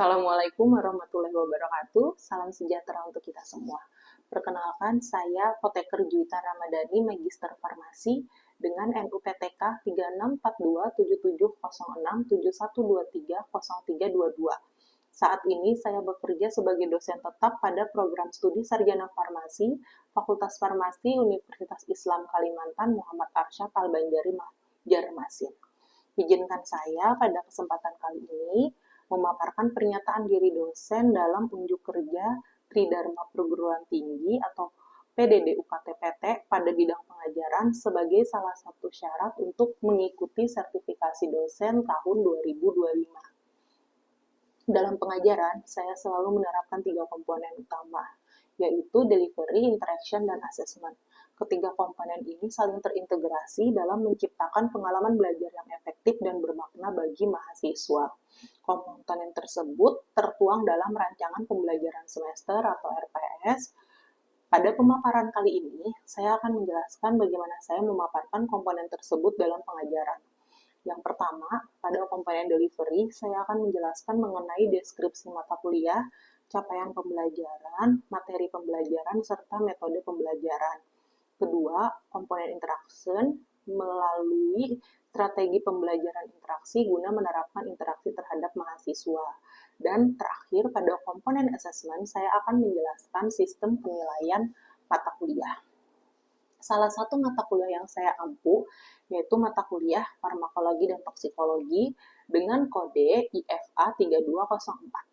Assalamualaikum warahmatullahi wabarakatuh. Salam sejahtera untuk kita semua. Perkenalkan, saya Apoteker Juwita Ramadhani, Magister Farmasi dengan NUPTK 3642770671230322. Saat ini saya bekerja sebagai dosen tetap pada program studi Sarjana Farmasi, Fakultas Farmasi Universitas Islam Kalimantan Muhammad Arsyad Al-Banjari Banjarmasin. Izinkan saya pada kesempatan kali ini memaparkan pernyataan diri dosen dalam unjuk kerja Tridharma Perguruan Tinggi atau PDD UKT-PT pada bidang pengajaran sebagai salah satu syarat untuk mengikuti sertifikasi dosen tahun 2025. Dalam pengajaran, saya selalu menerapkan 3 komponen utama, yaitu delivery, interaction, dan assessment. Ketiga komponen ini saling terintegrasi dalam menciptakan pengalaman belajar yang efektif dan bermakna bagi mahasiswa. Komponen tersebut tertuang dalam rancangan pembelajaran semester atau RPS. Pada pemaparan kali ini, saya akan menjelaskan bagaimana saya memaparkan komponen tersebut dalam pengajaran. Yang pertama, pada komponen delivery, saya akan menjelaskan mengenai deskripsi mata kuliah, capaian pembelajaran, materi pembelajaran, serta metode pembelajaran. Kedua, komponen interaction melalui strategi pembelajaran interaksi guna menerapkan interaksi terhadap mahasiswa. Dan terakhir, pada komponen assessment, saya akan menjelaskan sistem penilaian mata kuliah. Salah satu mata kuliah yang saya ampu yaitu mata kuliah farmakologi dan toksikologi dengan kode IFA 3204.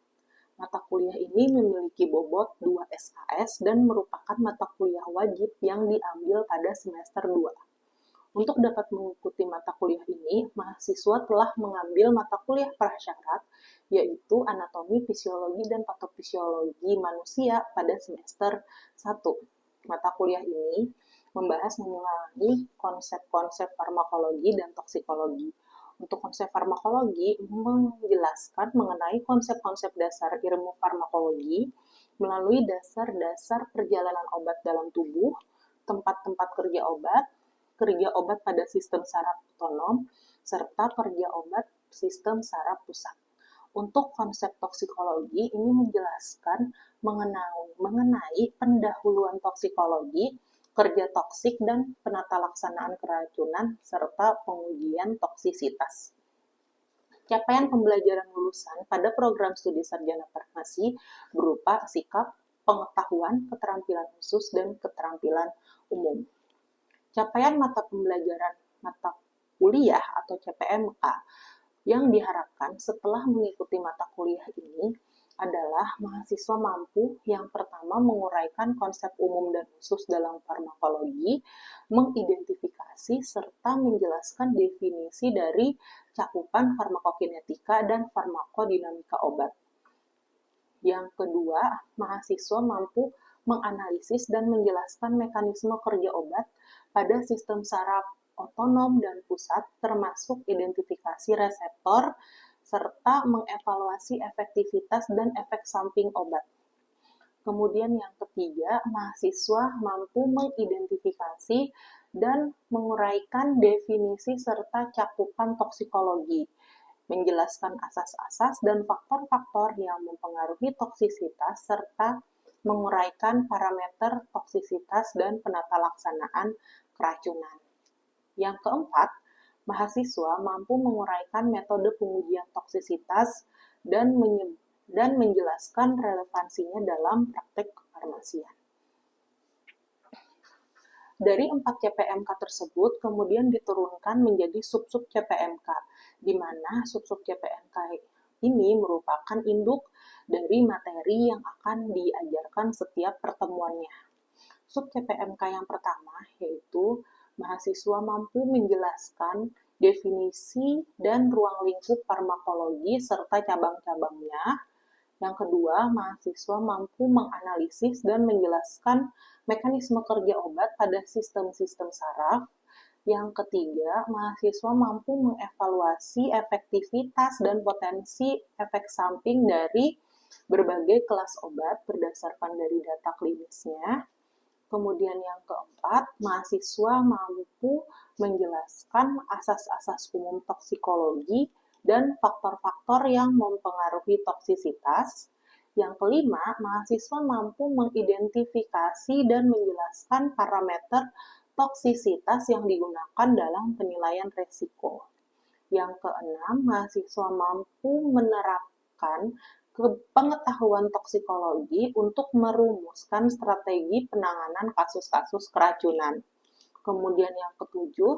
Mata kuliah ini memiliki bobot 2 SKS dan merupakan mata kuliah wajib yang diambil pada semester 2. Untuk dapat mengikuti mata kuliah ini, mahasiswa telah mengambil mata kuliah prasyarat, yaitu anatomi, fisiologi, dan patofisiologi manusia pada semester 1. Mata kuliah ini membahas mengenai konsep-konsep farmakologi dan toksikologi. Untuk konsep farmakologi menjelaskan mengenai konsep-konsep dasar ilmu farmakologi melalui dasar-dasar perjalanan obat dalam tubuh, tempat-tempat kerja obat pada sistem saraf otonom, serta kerja obat sistem saraf pusat. Untuk konsep toksikologi ini menjelaskan mengenai pendahuluan toksikologi, kerja toksik, dan penata laksanaan keracunan, serta pengujian toksisitas. Capaian pembelajaran lulusan pada program studi sarjana farmasi berupa sikap, pengetahuan, keterampilan khusus, dan keterampilan umum. Capaian mata pembelajaran mata kuliah atau CPMK yang diharapkan setelah mengikuti mata kuliah ini adalah mahasiswa mampu yang pertama menguraikan konsep umum dan khusus dalam farmakologi, mengidentifikasi serta menjelaskan definisi dari cakupan farmakokinetika dan farmakodinamika obat. Yang kedua, mahasiswa mampu menganalisis dan menjelaskan mekanisme kerja obat pada sistem saraf otonom dan pusat, termasuk identifikasi reseptor, serta mengevaluasi efektivitas dan efek samping obat. Kemudian yang ketiga, mahasiswa mampu mengidentifikasi dan menguraikan definisi serta cakupan toksikologi, menjelaskan asas-asas dan faktor-faktor yang mempengaruhi toksisitas, serta menguraikan parameter toksisitas dan penata laksanaan keracunan. Yang keempat, mahasiswa mampu menguraikan metode pengujian toksisitas dan menjelaskan relevansinya dalam praktek kefarmasian. Dari 4 CPMK tersebut kemudian diturunkan menjadi sub-sub CPMK, di mana sub-sub CPMK ini merupakan induk dari materi yang akan diajarkan setiap pertemuannya. Sub CPMK yang pertama yaitu mahasiswa mampu menjelaskan definisi dan ruang lingkup farmakologi serta cabang-cabangnya. Yang kedua, mahasiswa mampu menganalisis dan menjelaskan mekanisme kerja obat pada sistem-sistem saraf. Yang ketiga, mahasiswa mampu mengevaluasi efektivitas dan potensi efek samping dari berbagai kelas obat berdasarkan dari data klinisnya. Kemudian yang keempat, mahasiswa mampu menjelaskan asas-asas umum toksikologi dan faktor-faktor yang mempengaruhi toksisitas. Yang kelima, mahasiswa mampu mengidentifikasi dan menjelaskan parameter toksisitas yang digunakan dalam penilaian risiko. Yang keenam, mahasiswa mampu menerapkan pengetahuan toksikologi untuk merumuskan strategi penanganan kasus-kasus keracunan. Kemudian yang ketujuh,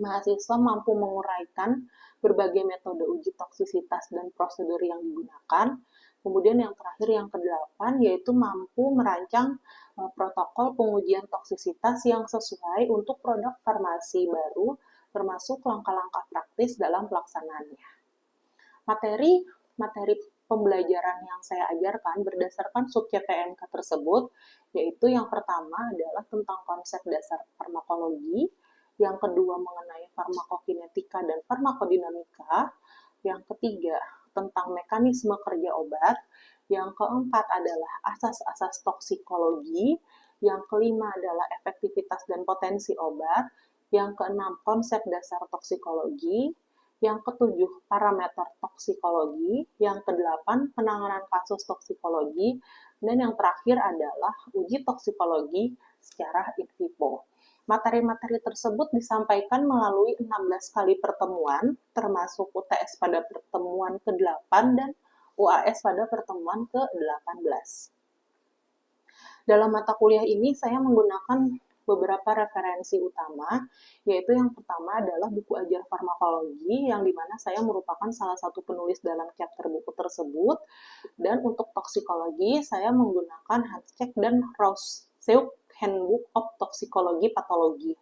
mahasiswa mampu menguraikan berbagai metode uji toksisitas dan prosedur yang digunakan. Kemudian yang terakhir, yang kedelapan, yaitu mampu merancang protokol pengujian toksisitas yang sesuai untuk produk farmasi baru, termasuk langkah-langkah praktis dalam pelaksanaannya. Materi pembelajaran yang saya ajarkan berdasarkan sub CPNK tersebut, yaitu yang pertama adalah tentang konsep dasar farmakologi, yang kedua mengenai farmakokinetika dan farmakodinamika, yang ketiga tentang mekanisme kerja obat, yang keempat adalah asas-asas toksikologi, yang kelima adalah efektivitas dan potensi obat, yang keenam konsep dasar toksikologi, yang ketujuh parameter toksikologi, yang kedelapan penanganan kasus toksikologi, dan yang terakhir adalah uji toksikologi secara in vivo. Materi-materi tersebut disampaikan melalui 16 kali pertemuan, termasuk UTS pada pertemuan ke-8 dan UAS pada pertemuan ke-18. Dalam mata kuliah ini saya menggunakan beberapa referensi utama, yaitu yang pertama adalah buku ajar farmakologi, yang dimana saya merupakan salah satu penulis dalam chapter buku tersebut, dan untuk toksikologi saya menggunakan Hanschek dan Rauscheck Handbook of Toxicology Pathology.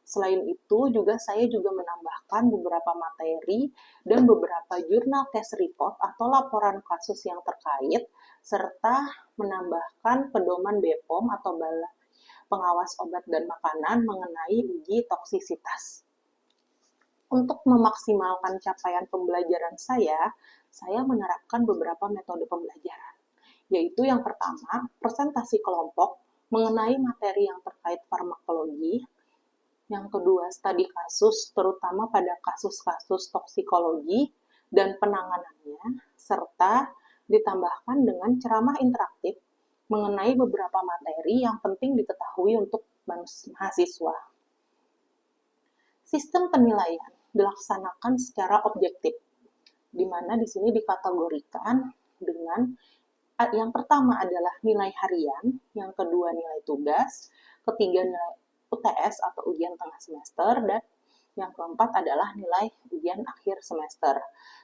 Selain itu, saya juga menambahkan beberapa materi dan beberapa jurnal case report atau laporan kasus yang terkait, serta menambahkan pedoman BPOM atau Balai Pengawas Obat dan Makanan mengenai uji toksisitas. Untuk memaksimalkan capaian pembelajaran saya menerapkan beberapa metode pembelajaran, yaitu yang pertama, presentasi kelompok mengenai materi yang terkait farmakologi. Yang kedua, studi kasus, terutama pada kasus-kasus toksikologi dan penanganannya, serta ditambahkan dengan ceramah interaktif mengenai beberapa materi yang penting diketahui untuk mahasiswa. Sistem penilaian dilaksanakan secara objektif, di mana di sini dikategorikan dengan yang pertama adalah nilai harian, yang kedua nilai tugas, ketiga nilai UTS atau ujian tengah semester, dan yang keempat adalah nilai ujian akhir semester.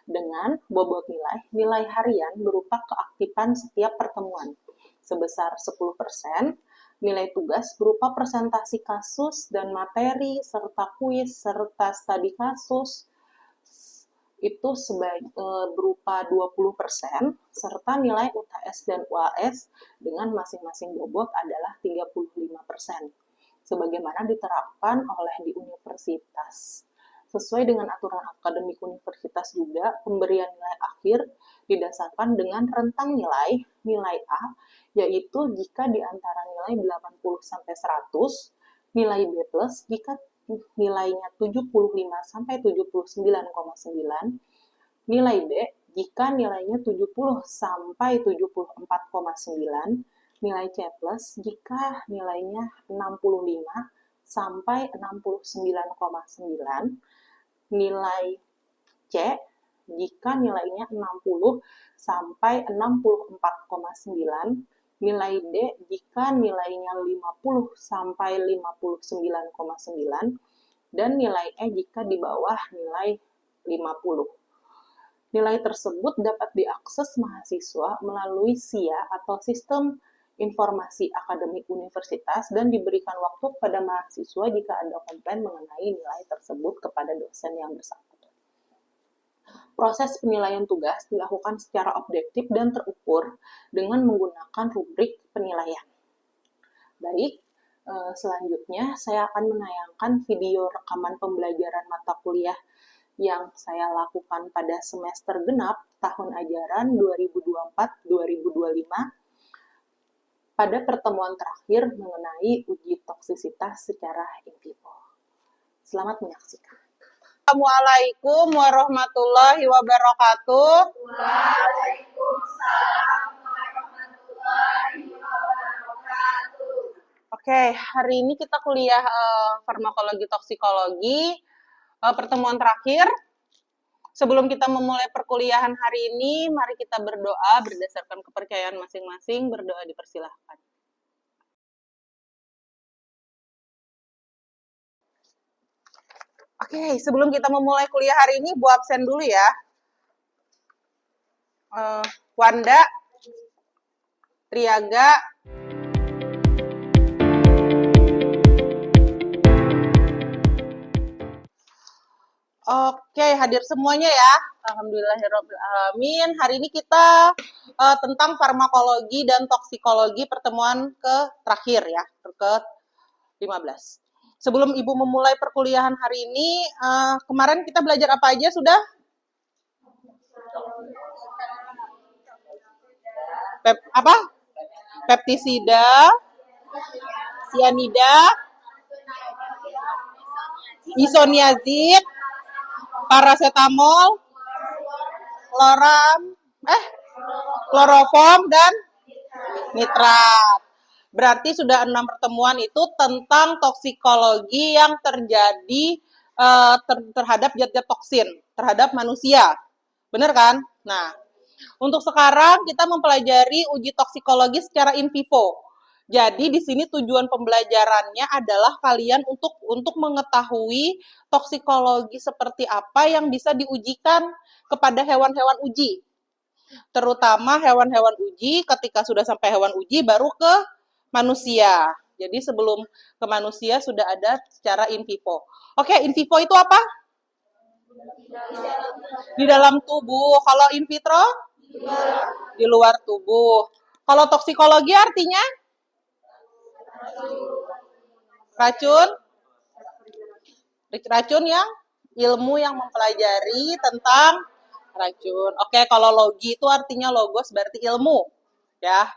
Dengan bobot nilai harian berupa keaktifan setiap pertemuan sebesar 10%, nilai tugas berupa presentasi kasus dan materi, serta kuis, serta studi kasus, itu berupa 20%, serta nilai UTS dan UAS dengan masing-masing bobot adalah 35%. Sebagaimana diterapkan oleh di universitas. Sesuai dengan aturan akademik universitas juga, pemberian nilai akhir didasarkan dengan rentang nilai A, yaitu jika di antara nilai 80-100, nilai B+, jika nilainya 75-79,9, nilai B jika nilainya 70-74,9, nilai C+, jika nilainya 65-69,9, nilai C jika nilainya 60-64,9, nilai D jika nilainya 50-59,9, dan nilai E jika di bawah nilai 50. Nilai tersebut dapat diakses mahasiswa melalui SIA atau Sistem Informasi Akademik Universitas dan diberikan waktu kepada mahasiswa jika ada komplain mengenai nilai tersebut kepada dosen yang bersangkutan. Proses penilaian tugas dilakukan secara objektif dan terukur dengan menggunakan rubrik penilaian. Baik, selanjutnya saya akan menayangkan video rekaman pembelajaran mata kuliah yang saya lakukan pada semester genap tahun ajaran 2024-2025 pada pertemuan terakhir mengenai uji toksisitas secara in vivo. Selamat menyaksikan. Assalamualaikum warahmatullahi wabarakatuh. Oke, hari ini kita kuliah farmakologi toksikologi, pertemuan terakhir. Sebelum kita memulai perkuliahan hari ini, mari kita berdoa berdasarkan kepercayaan masing-masing. Berdoa dipersilahkan. Oke, sebelum kita memulai kuliah hari ini, Bu absen dulu ya. Wanda, Triaga, oke, hadir semuanya ya. Alhamdulillahirrahmanirrahim. Hari ini kita tentang farmakologi dan toksikologi pertemuan terakhir ya, ke-15. Sebelum Ibu memulai perkuliahan hari ini, kemarin kita belajar apa aja sudah? Peptisida, sianida, isoniazid, paracetamol, kloroform, dan nitrat. Berarti sudah 6 pertemuan itu tentang toksikologi yang terjadi terhadap zat-zat toksin, terhadap manusia. Benar kan? Nah, untuk sekarang kita mempelajari uji toksikologi secara in vivo. Jadi di sini tujuan pembelajarannya adalah kalian untuk mengetahui toksikologi seperti apa yang bisa diujikan kepada hewan-hewan uji. Terutama hewan-hewan uji, ketika sudah sampai hewan uji baru ke manusia. Jadi sebelum ke manusia sudah ada secara in vivo. Oke, in vivo itu apa? Di dalam tubuh. Kalau in vitro? Di luar tubuh. Kalau toksikologi artinya? Racun yang ilmu yang mempelajari tentang racun. Oke, kalau logi itu artinya logos berarti ilmu. Ya.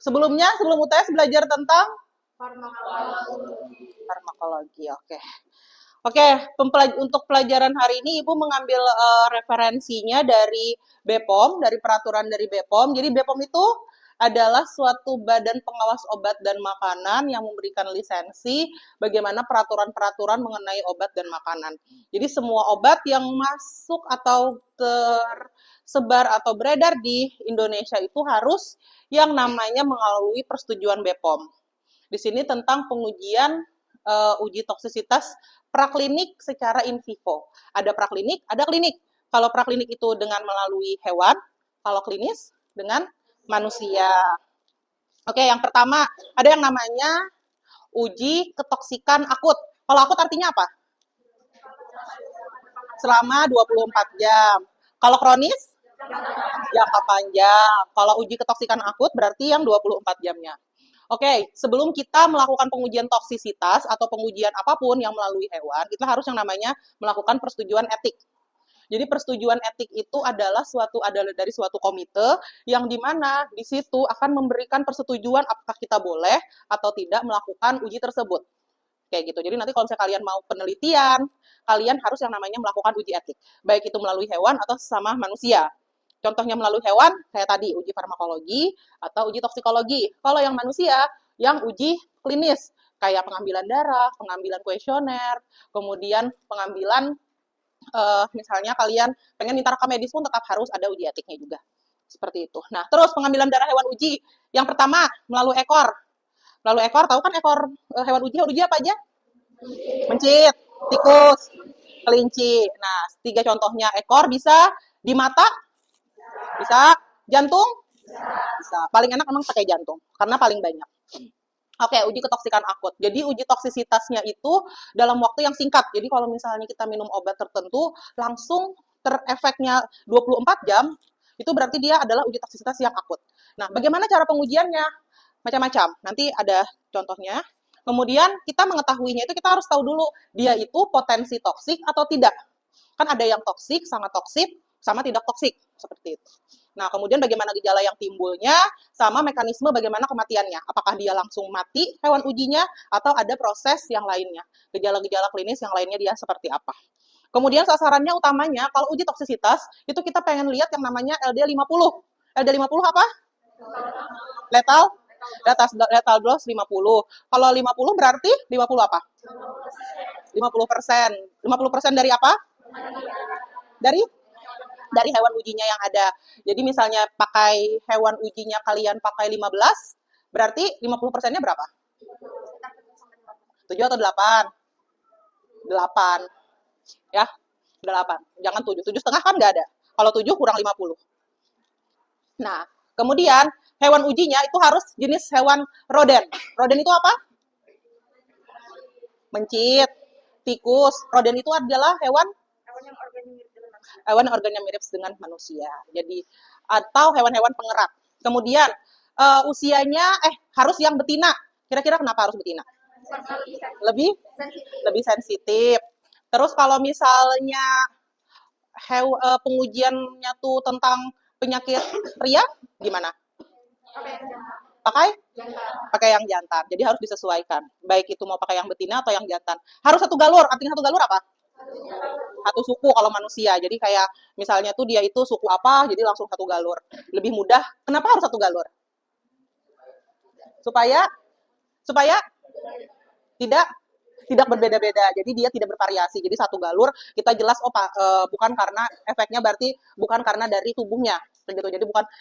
Sebelum UTS belajar tentang farmakologi. Oke. Untuk pelajaran hari ini Ibu mengambil referensinya dari BPOM, dari peraturan dari BPOM. Jadi BPOM itu adalah suatu badan pengawas obat dan makanan yang memberikan lisensi bagaimana peraturan-peraturan mengenai obat dan makanan. Jadi semua obat yang masuk atau tersebar atau beredar di Indonesia itu harus yang namanya melalui persetujuan BPOM. Di sini tentang pengujian uji toksisitas praklinik secara in vivo. Ada praklinik, ada klinik. Kalau praklinik itu dengan melalui hewan, kalau klinis dengan manusia. Oke, yang pertama ada yang namanya uji ketoksikan akut. Kalau akut artinya apa? Selama 24 jam. Kalau kronis? Jangka panjang. Kalau uji ketoksikan akut berarti yang 24 jamnya. Oke, sebelum kita melakukan pengujian toksisitas atau pengujian apapun yang melalui hewan, kita harus yang namanya melakukan persetujuan etik. Jadi persetujuan etik itu adalah dari suatu komite yang dimana di situ akan memberikan persetujuan apakah kita boleh atau tidak melakukan uji tersebut. Kayak gitu. Jadi nanti kalau misalnya kalian mau penelitian, kalian harus yang namanya melakukan uji etik. Baik itu melalui hewan atau sesama manusia. Contohnya melalui hewan, kayak tadi uji farmakologi atau uji toksikologi. Kalau yang manusia, yang uji klinis, kayak pengambilan darah, pengambilan kuesioner, kemudian pengambilan misalnya kalian pengen minta rekam medis pun tetap harus ada uji etiknya juga. Seperti itu. Nah, terus pengambilan darah hewan uji. Yang pertama, melalui ekor. Melalui ekor, tahu kan ekor hewan uji apa aja? Mencit, tikus, kelinci. Nah, 3 contohnya. Ekor bisa di mata, bisa jantung, bisa. Paling enak memang pakai jantung, karena paling banyak. Oke, uji ketoksikan akut. Jadi uji toksisitasnya itu dalam waktu yang singkat. Jadi kalau misalnya kita minum obat tertentu, langsung terefeknya 24 jam, itu berarti dia adalah uji toksisitas yang akut. Nah, bagaimana cara pengujiannya? Macam-macam. Nanti ada contohnya. Kemudian kita mengetahuinya itu kita harus tahu dulu, dia itu potensi toksik atau tidak. Kan ada yang toksik, sangat toksik, sama tidak toksik. Seperti itu. Nah, kemudian bagaimana gejala yang timbulnya, sama mekanisme bagaimana kematiannya. Apakah dia langsung mati hewan ujinya, atau ada proses yang lainnya. Gejala-gejala klinis yang lainnya dia seperti apa. Kemudian sasarannya utamanya kalau uji toksisitas itu kita pengen lihat yang namanya LD50. LD50 apa? Lethal lethal dose 50. Kalau 50 berarti 50 apa? 50%. 50% dari apa? Dari hewan ujinya yang ada. Jadi misalnya pakai hewan ujinya kalian pakai 15, berarti 50%-nya berapa? 7 atau 8? 8. Ya, 8. Jangan 7. 7,5 kan nggak ada. Kalau 7 kurang 50. Nah, kemudian hewan ujinya itu harus jenis hewan roden. Roden itu apa? Mencit, tikus. Roden itu adalah hewan organnya mirip dengan manusia. Jadi atau hewan-hewan pengerat. Kemudian usianya harus yang betina. Kira-kira kenapa harus betina? Lebih sensitif. Terus kalau misalnya pengujiannya tuh tentang penyakit ria, gimana? Pakai yang jantan. Jadi harus disesuaikan. Baik itu mau pakai yang betina atau yang jantan. Harus satu galur. Artinya satu galur apa? Satu suku kalau manusia. Jadi kayak misalnya tuh dia itu suku apa, jadi langsung satu galur. Lebih mudah. Kenapa harus satu galur? Supaya tidak berbeda-beda. Jadi dia tidak bervariasi. Jadi satu galur kita jelas bukan karena efeknya, berarti bukan karena dari tubuhnya. Gitu.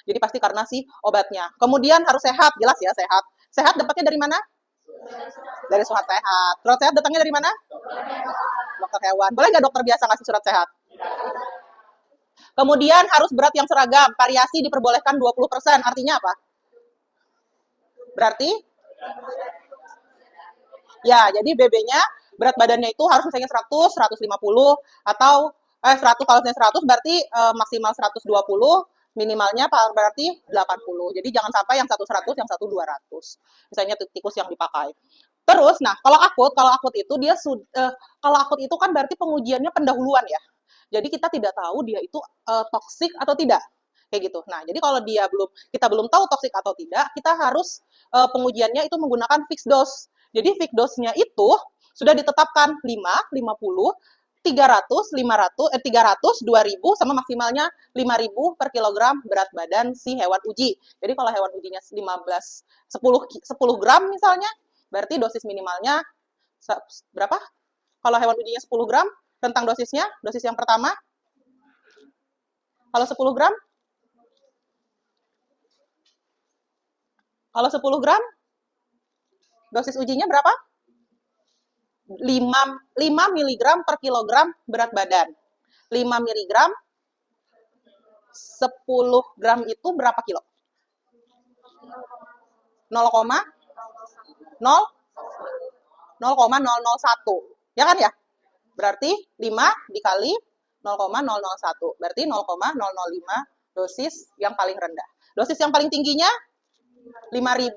Jadi pasti karena si obatnya. Kemudian harus sehat, jelas ya sehat. Sehat dapatnya dari mana? Dari surat sehat. Surat sehat datangnya dari mana? Dokter hewan. Boleh nggak dokter biasa ngasih surat sehat? Kemudian harus berat yang seragam. Variasi diperbolehkan 20%. Artinya apa? Berarti ya, jadi BB-nya berat badannya itu harus misalnya 100, 150 atau 100, kalau misalnya 100 berarti maksimal 120, minimalnya berarti 80. Jadi jangan sampai yang satu 100, yang satu 200. Misalnya tikus yang dipakai. Terus, nah kalau akut itu dia kalau akut itu kan berarti pengujiannya pendahuluan ya. Jadi kita tidak tahu dia itu toksik atau tidak. Kayak gitu. Nah, jadi kalau kita belum tahu toksik atau tidak, kita harus pengujiannya itu menggunakan fixed dose. Jadi fixed dose-nya itu sudah ditetapkan 5, 50, 300, 500, 300, 2000 sama maksimalnya 5000 per kilogram berat badan si hewan uji. Jadi kalau hewan ujinya 10 gram misalnya, berarti dosis minimalnya berapa? Kalau hewan ujinya 10 gram, rentang dosisnya, dosis yang pertama, kalau 10 gram, kalau 10 gram, dosis ujinya berapa? 5 mg per kilogram berat badan. 5 mg 10 gram itu berapa kilo? 0,001. Ya kan ya? Berarti 5 dikali 0,001. Berarti 0,005 dosis yang paling rendah. Dosis yang paling tingginya 5000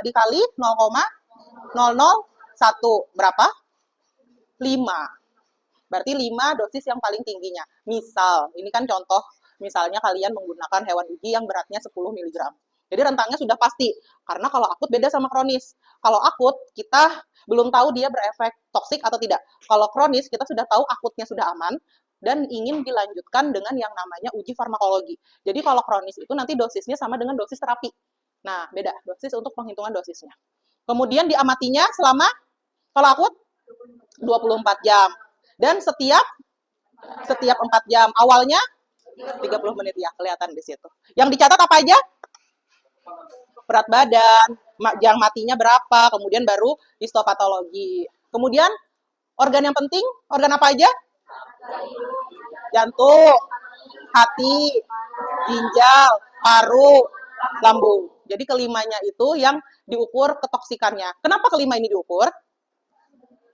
dikali 0,001. Berapa? 5. Berarti 5 dosis yang paling tingginya. Misal, ini kan contoh, misalnya kalian menggunakan hewan uji yang beratnya 10 mg. Jadi rentangnya sudah pasti. Karena kalau akut beda sama kronis. Kalau akut, kita belum tahu dia berefek toksik atau tidak. Kalau kronis, kita sudah tahu akutnya sudah aman dan ingin dilanjutkan dengan yang namanya uji farmakologi. Jadi kalau kronis itu nanti dosisnya sama dengan dosis terapi. Nah, beda dosis untuk penghitungan dosisnya. Kemudian diamatinya selama, kalau akut, 24 jam. Dan setiap 4 jam. Awalnya 30 menit ya, kelihatan di situ. Yang dicatat apa aja? Berat badan, jam matinya berapa, kemudian baru histopatologi. Kemudian organ yang penting, organ apa aja? Jantung, hati, ginjal, paru, lambung. Jadi kelimanya itu yang diukur ketoksikannya. Kenapa kelima ini diukur?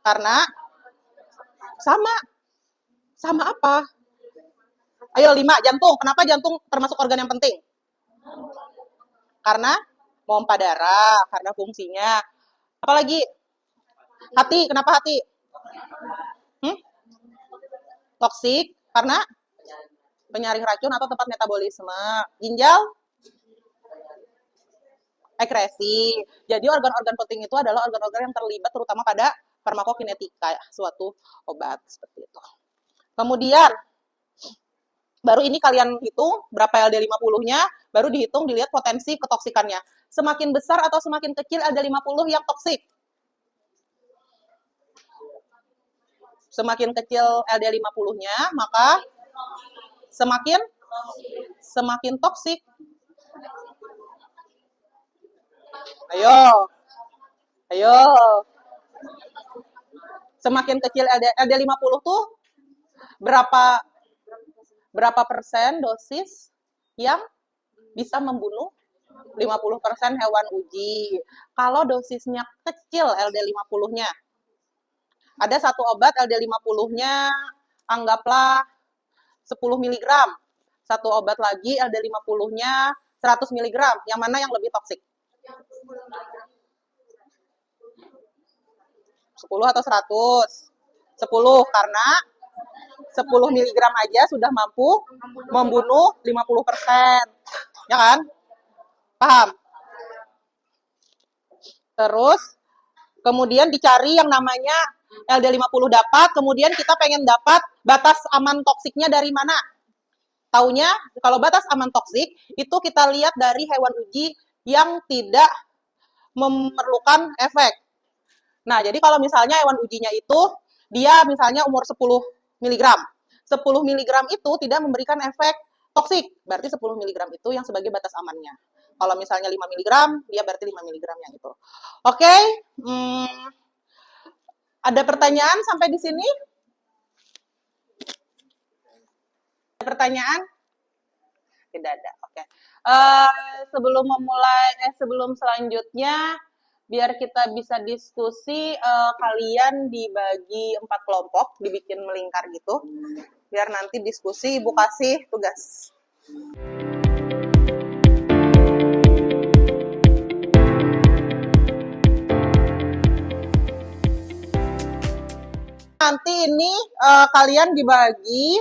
Karena sama apa? Ayo 5, jantung. Kenapa jantung termasuk organ yang penting? Karena pompa darah, karena fungsinya. Apalagi? Hati, kenapa hati? Toksik, karena penyaring racun atau tempat metabolisme. Ginjal? Ekresi. Jadi organ-organ penting itu adalah organ-organ yang terlibat terutama pada farmakokinetika suatu obat seperti itu. Kemudian baru ini kalian hitung berapa LD50-nya, baru dihitung dilihat potensi ketoksikannya. Semakin besar atau semakin kecil LD50 yang toksik? Semakin kecil LD50-nya, maka semakin toksik. Ayo. Semakin kecil LD50 tuh berapa persen dosis yang bisa membunuh 50% hewan uji. Kalau dosisnya kecil LD50-nya, ada satu obat LD50-nya anggaplah 10 mg. Satu obat lagi LD50-nya 100 mg. Yang mana yang lebih toksik? 10 atau 100? 10 karena 10 mg aja sudah mampu membunuh 50%. Ya kan? Paham? Terus kemudian dicari yang namanya LD50 dapat, kemudian kita pengen dapat batas aman toksiknya dari mana? Taunya kalau batas aman toksik itu kita lihat dari hewan uji yang tidak memerlukan efek. Nah, jadi kalau misalnya hewan ujinya itu dia misalnya umur 10 mg. 10 mg itu tidak memberikan efek toksik. Berarti 10 mg itu yang sebagai batas amannya. Kalau misalnya 5 mg, dia berarti 5 mg yang itu. Oke, ada pertanyaan sampai di sini? Ada pertanyaan? Tidak ada. Oke. Sebelum selanjutnya, biar kita bisa diskusi, kalian dibagi 4 kelompok, dibikin melingkar gitu. Biar nanti diskusi, Ibu kasih tugas. Nanti ini kalian dibagi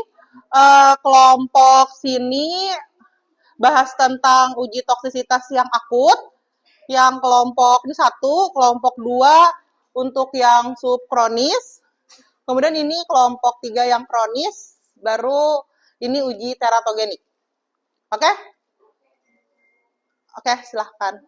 kelompok sini bahas tentang uji toksisitas yang akut, yang kelompok ini 1, kelompok 2 untuk yang subkronis, kemudian ini kelompok 3 yang kronis, baru ini uji teratogenik. Oke? Oke, silahkan.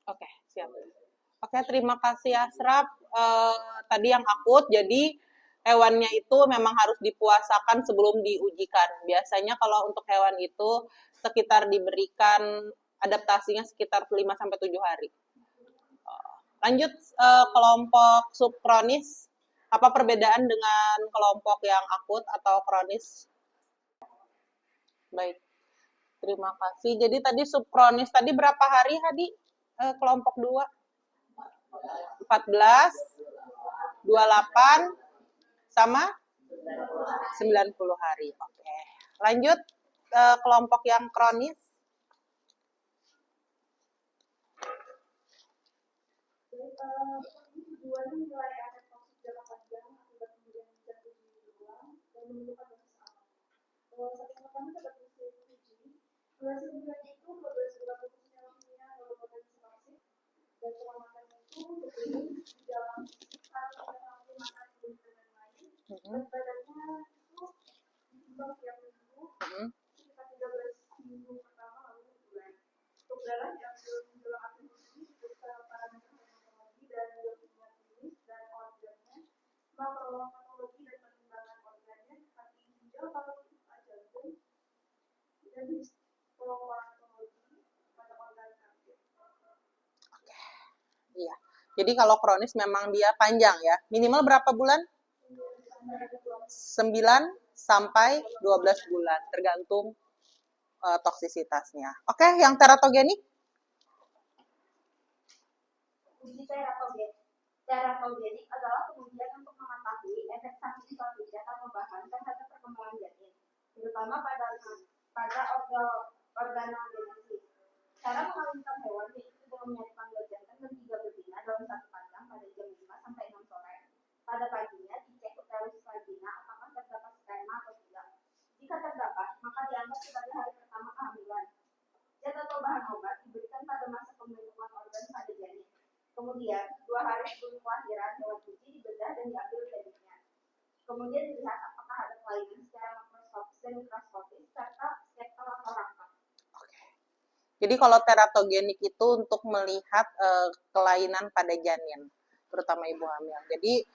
Oke, siap. Oke, terima kasih Asraf. Tadi yang akut, jadi hewannya itu memang harus dipuasakan sebelum diujikan. Biasanya kalau untuk hewan itu sekitar diberikan adaptasinya sekitar 5-7 hari. Lanjut, kelompok subkronis. Apa perbedaan dengan kelompok yang akut atau kronis? Baik, terima kasih. Jadi tadi subkronis, tadi berapa hari Hadi? Kelompok 2? 14, 28, sama 90 hari. Oke. Lanjut, kelompok yang kronis. Iya. Jadi kalau kronis memang dia panjang ya. Minimal berapa bulan? 9 sampai 12 bulan, tergantung toksisitasnya. Oke, yang teratogenik? Uji teratogenik. Teratogenik adalah pengujian untuk mengetahui efek samping suatu zat atau bahan terhadap perkembangan janin, terutama pada organogenesis. Cara mengawinkan hewan yaitu dengan menyatukan 2 jantan dan 3 betina dalam satu kandang pada jam 5 sampai 6 sore. Pada paginya dicek uterus vagina apakah terdapat sperma atau tidak. Jika terdapat, maka dianggap sebagai hari pertama kehamilan. Zat atau bahan obat diberikan pada masa pembentukan organ pada janin. Kemudian, 2 hari sebelum kelahiran, hewan uji dibedah dan diambil dagingnya. Kemudian dilihat apakah ada kelainan secara makroskopis dan mikroskopis serta skeptal atau rangka. Jadi kalau teratogenik itu untuk melihat kelainan pada janin, terutama ibu hamil. Jadi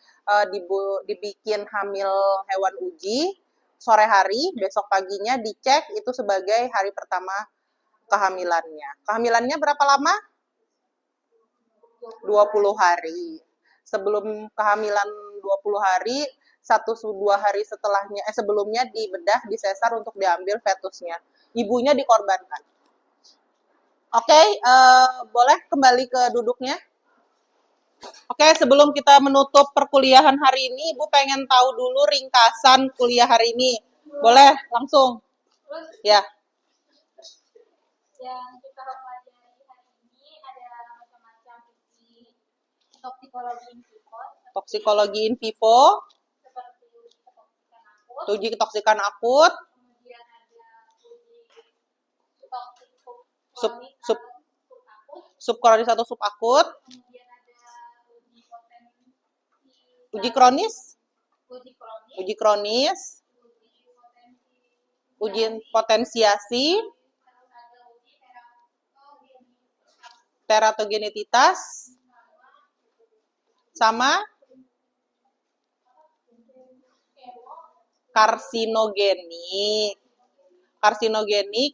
dibikin hamil hewan uji sore hari, besok paginya dicek itu sebagai hari pertama kehamilannya. Kehamilannya berapa lama? 20 hari. Sebelum kehamilan 20 hari, 1-2 hari sebelumnya dibedah, disesar untuk diambil fetusnya. Ibunya dikorbankan. Oke, boleh kembali ke duduknya. Oke, sebelum kita menutup perkuliahan hari ini, Ibu pengen tahu dulu ringkasan kuliah hari ini. Boleh, langsung. Ya. Yang kita pelajari hari ini ada macam-macam uji toksikologi in vivo. Toksikologi in vivo. Seperti Uji uji ketoksikan akut. ketoksikan akut. Kemudian ada uji toksik subkronis atau subakut. Kemudian ada uji potensi. Uji kronis. Uji kronis. Uji potensiasi. Teratogenisitas. Sama karsinogenik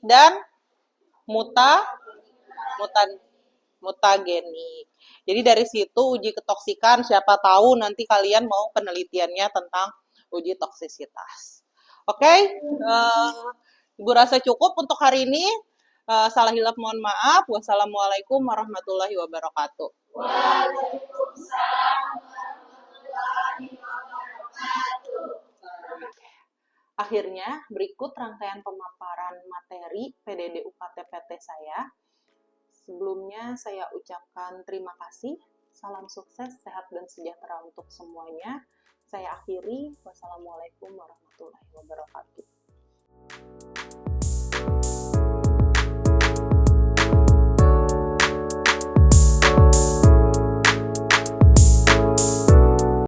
dan mutagenik. Jadi dari situ uji ketoksikan, siapa tahu nanti kalian mau penelitiannya tentang uji toksisitas. Oke, Ibu rasa cukup untuk hari ini. Salah hilaf mohon maaf. Wassalamualaikum warahmatullahi wabarakatuh. Waalaikumsalam warahmatullahi wabarakatuh. Akhirnya, berikut rangkaian pemaparan materi PDD UKT PT saya. Sebelumnya, saya ucapkan terima kasih. Salam sukses, sehat, dan sejahtera untuk semuanya. Saya akhiri. Wassalamualaikum warahmatullahi wabarakatuh.